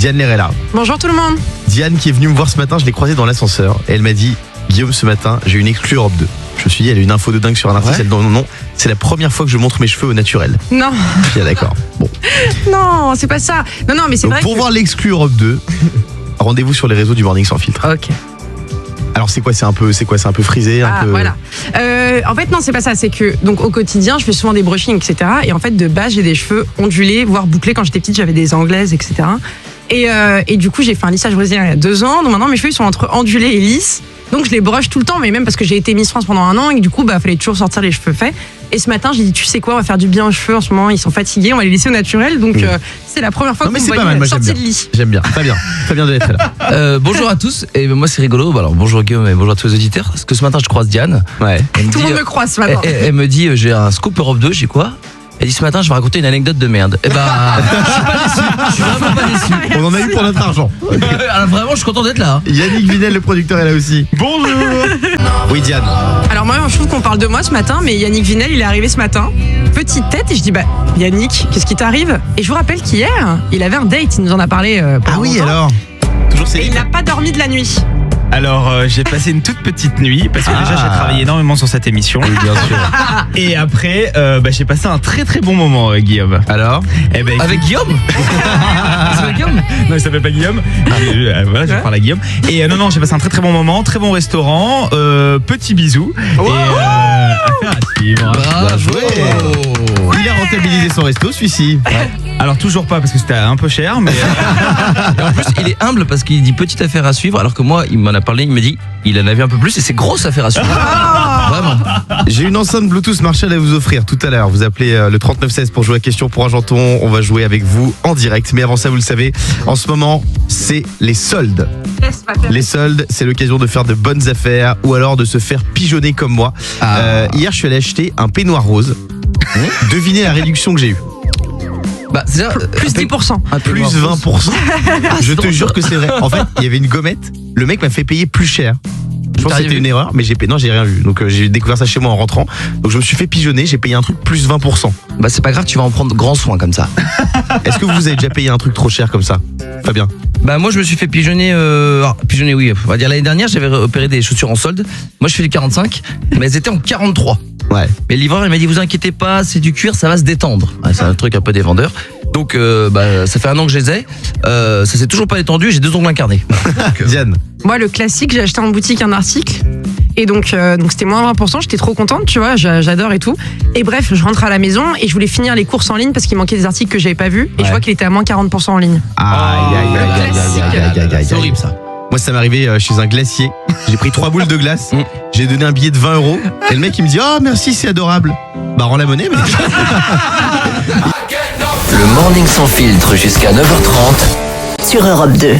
Diane Lerella. Bonjour tout le monde. Diane qui est venue me voir ce matin, je l'ai croisée dans l'ascenseur et elle m'a dit Guillaume, ce matin, j'ai une exclue Europe 2. Je me suis dit, elle a une info de dingue sur un artiste. Ouais. Elle dit non, c'est la première fois que je montre mes cheveux au naturel. Non, Je dis, d'accord. Bon. non, c'est pas ça. Non, mais c'est Donc, vrai pour que... voir l'exclu Europe 2, rendez-vous sur les réseaux du Morning Sans Filtre. Ok. Alors c'est quoi, c'est un peu frisé, un peu. Voilà. En fait, non, c'est pas ça. C'est que, donc, au quotidien, je fais souvent des brushings, etc. Et en fait, de base, j'ai des cheveux ondulés, voire bouclés. Quand j'étais petite, j'avais des anglaises, etc. Et du coup, j'ai fait un lissage brésilien il y a 2 ans. Donc maintenant, mes cheveux ils sont entre ondulés et lisses. Donc je les broche tout le temps, mais même parce que j'ai été Miss France pendant 1 an et que du coup, fallait toujours sortir les cheveux faits. Et ce matin, j'ai dit, tu sais quoi, on va faire du bien aux cheveux en ce moment. Ils sont fatigués, on va les laisser au naturel. Donc c'est la première fois Non que mais vous c'est me pas mal, moi voyez j'aime sortie bien. de lit. J'aime bien, très bien de l'être là. Bonjour à tous, et moi c'est rigolo. Alors bonjour Guillaume et bonjour à tous les auditeurs. Parce que ce matin je croise Diane. Ouais. Elle me Tout le dit, monde me croise ce matin. elle me dit j'ai un scoop Europe 2, j'ai quoi? Elle dit ce matin je vais raconter une anecdote de merde. Eh ben je suis pas déçu, je suis vraiment pas déçu. On en a eu pour notre argent. Alors vraiment je suis content d'être là. Yannick Vinel, le producteur, est là aussi. Bonjour. Oui Diane. Alors moi, je trouve qu'on parle de moi ce matin, mais Yannick Vinel, il est arrivé ce matin, petite tête, et je dis, Yannick, qu'est-ce qui t'arrive? Et je vous rappelle qu'hier, il avait un date, il nous en a parlé pendant Ah oui longtemps. alors. Toujours Et c'est. il n'a pas dormi de la nuit. Alors j'ai passé une toute petite nuit parce que déjà j'ai travaillé énormément sur cette émission. Oui bien sûr. Et après j'ai passé un très très bon moment Guillaume. Alors. Eh ben, Avec Guillaume. C'est avec Guillaume. Non il s'appelle pas Guillaume. Voilà je parle à Guillaume. Et non j'ai passé un très très bon moment, très bon restaurant, petit bisou. Et affaire à suivre. Bravo. Il a rentabilisé son resto celui-ci. Alors toujours pas parce que c'était un peu cher mais Et en plus il est humble parce qu'il dit petite affaire à suivre, alors que moi il m'en a parlé, il me dit il en avait un peu plus et c'est grosse affaire à suivre. Vraiment. J'ai une enceinte Bluetooth Marshall à vous offrir tout à l'heure. Vous appelez le 3916 pour jouer à question pour Argenton. On va jouer avec vous en direct. Mais avant ça, vous le savez, en ce moment, c'est les soldes. Les soldes, c'est l'occasion de faire de bonnes affaires ou alors de se faire pigeonner comme moi. Hier, je suis allé acheter un peignoir rose. Devinez la réduction que j'ai eue. Bah c'est ça. Plus 10%. Plus 20%. Je te jure que c'est vrai. En fait, il y avait une gommette. Le mec m'a fait payer plus cher. Je pense que c'était une erreur, mais non, j'ai rien vu. Donc j'ai découvert ça chez moi en rentrant. Donc je me suis fait pigeonner, j'ai payé un truc plus 20%. Bah c'est pas grave, tu vas en prendre grand soin comme ça. Est-ce que vous avez déjà payé un truc trop cher comme ça, Fabien? Bah moi je me suis fait pigeonner, pigeonner oui, on va dire l'année dernière j'avais opéré des chaussures en solde. Moi je fais du 45, mais elles étaient en 43. Ouais. Mais le livreur il m'a dit vous inquiétez pas, c'est du cuir, ça va se détendre. Ouais, c'est un truc un peu des vendeurs. Donc ça fait 1 an que je les ai, ça s'est toujours pas étendu, j'ai 2 ongles incarnés. Diane. Moi, le classique, j'ai acheté en boutique un article. Et donc c'était moins 20%, j'étais trop contente, tu vois, j'adore et tout. Et bref, je rentre à la maison et je voulais finir les courses en ligne parce qu'il manquait des articles que j'avais pas vus. Et je vois qu'il était à moins 40% en ligne. C'est horrible ça. Moi, ça m'est arrivé chez un glacier. J'ai pris 3 boules de glace. J'ai donné un billet de 20 €. Et le mec, il me dit oh, merci, c'est adorable. Bah, rends la monnaie, mais. Le Morning Sans Filtre jusqu'à 9h30 sur Europe 2.